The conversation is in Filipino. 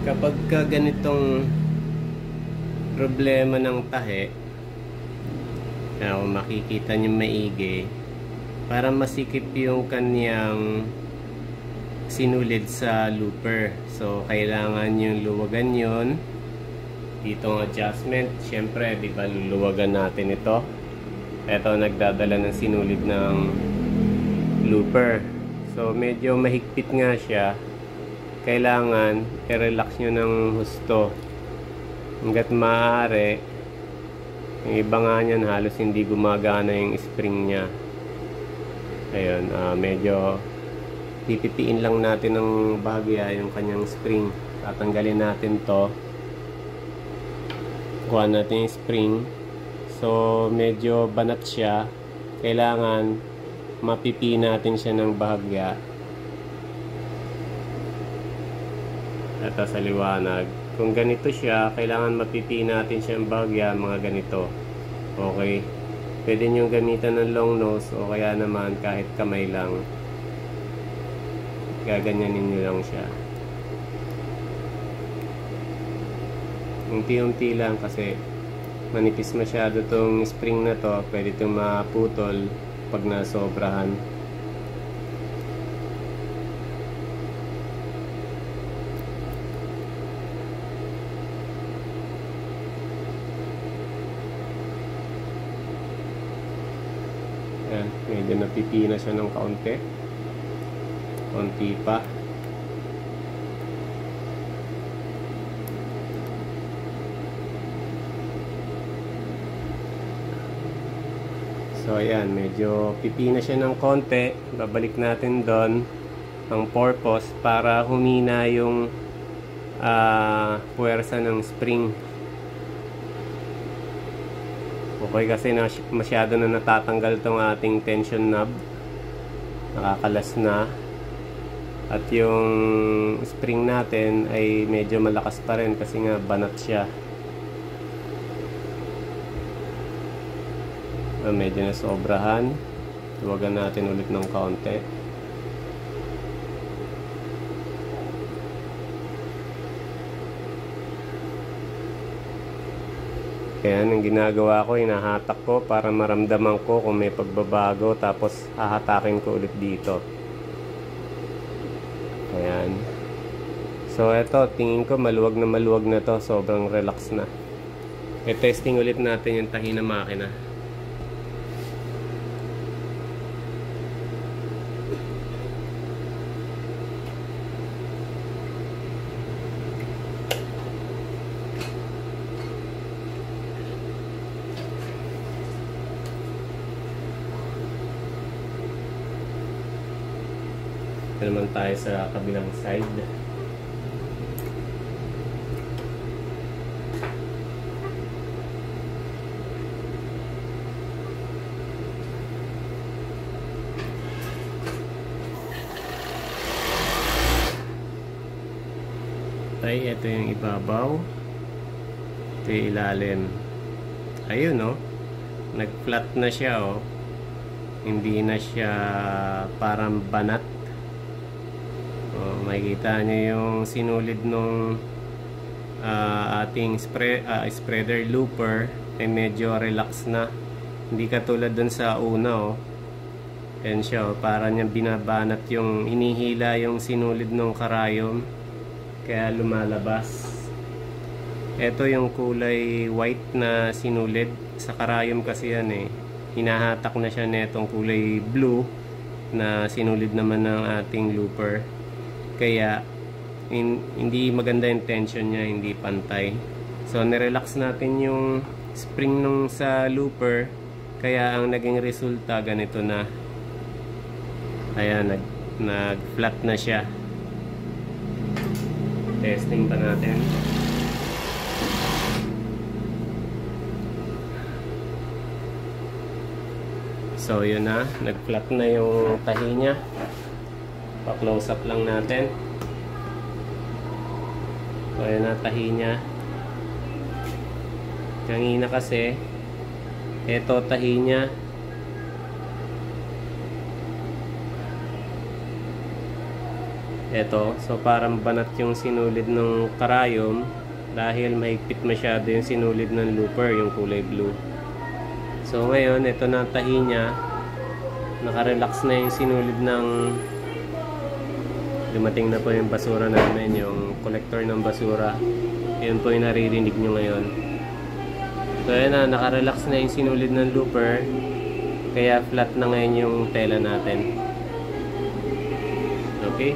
Kapag ka ganitong problema ng tahe, kung makikita nyo maigi, para masikip yung kanyang sinulid sa looper. So kailangan yung luwagan yun. Ditong adjustment, syempre di ba luluwagan natin ito. Ito nagdadala ng sinulid ng looper. So medyo mahigpit nga siya. Kailangan i-relax nyo ng husto hanggat maaari. Yung iba nga nyan halos hindi gumagana yung spring nya. Ayun, medyo pipitiin lang natin ng bahagya yung kanyang spring. Tatanggalin natin to, kuha natin yung spring. So medyo banat siya, kailangan mapipi natin siya ng bahagya. Ito sa liwanag. Kung ganito siya, kailangan mapipi natin siya ng bahagya, mga ganito. Okay. Pwede nyo gamitan ng long nose o kaya naman kahit kamay lang. Gaganyanin nyo lang siya. Unti-unti lang kasi manipis masyado tong spring na to. Pwede itong maputol pag nasobrahan. Ayan, medyo napipi na siya ng kaunti. Konti pa. So ayan, medyo pipi na siya ng konti. Babalik natin doon ang purpose para humina yung puwersa ng spring. Okay, kasi masyado na natatanggal tong ating tension knob. Nakakalas na. At yung spring natin ay medyo malakas pa rin kasi nga banat siya. Medyo nasobrahan. Tuwagan natin ulit ng kaunti. Kaya ang ginagawa ko, hinahatak ko para maramdaman ko kung may pagbabago, tapos hahatakin ko ulit dito. Ayan. So eto, tingin ko maluwag na to, sobrang relax na. I-testing ulit natin yung tahi ng makina. Ito naman tayo sa kabilang side. Ay, ito yung ibabaw. Ito yung ilalim. Ayun, no? Nag-flat na siya, oh. Hindi na siya parang banat. Makikita nyo yung sinulid nung ating spreader looper ay medyo relax na. Hindi katulad dun sa una, oh. Yan siya, oh. Para niya binabanat yung hinihila yung sinulid ng karayom. Kaya lumalabas. Ito yung kulay white na sinulid. Sa karayom kasi yan eh. Hinahatak na siya netong kulay blue na sinulid naman ng ating looper. Kaya hindi maganda yung tension niya, hindi pantay. So nirelax natin yung spring nung sa looper, kaya ang naging resulta ganito na. Ayan, nag-flat na siya. Testing pa natin. So yun na, nag-flat na yung tahi niya. Pa-close up lang natin. So ayan na tahi niya. Kanina kasi eto tahi niya. Eto, so parang banat yung sinulid ng karayom dahil mahigpit masyado yung sinulid ng looper, yung kulay blue. So ngayon, ito na tahi niya. Naka-relax na yung sinulid ng dumating na po yung basura namin, yung collector ng basura. Yun po yung naririnig nyo ngayon. So ayan na, naka-relax na yung sinulid ng looper. Kaya flat na ngayon yung tela natin. Okay?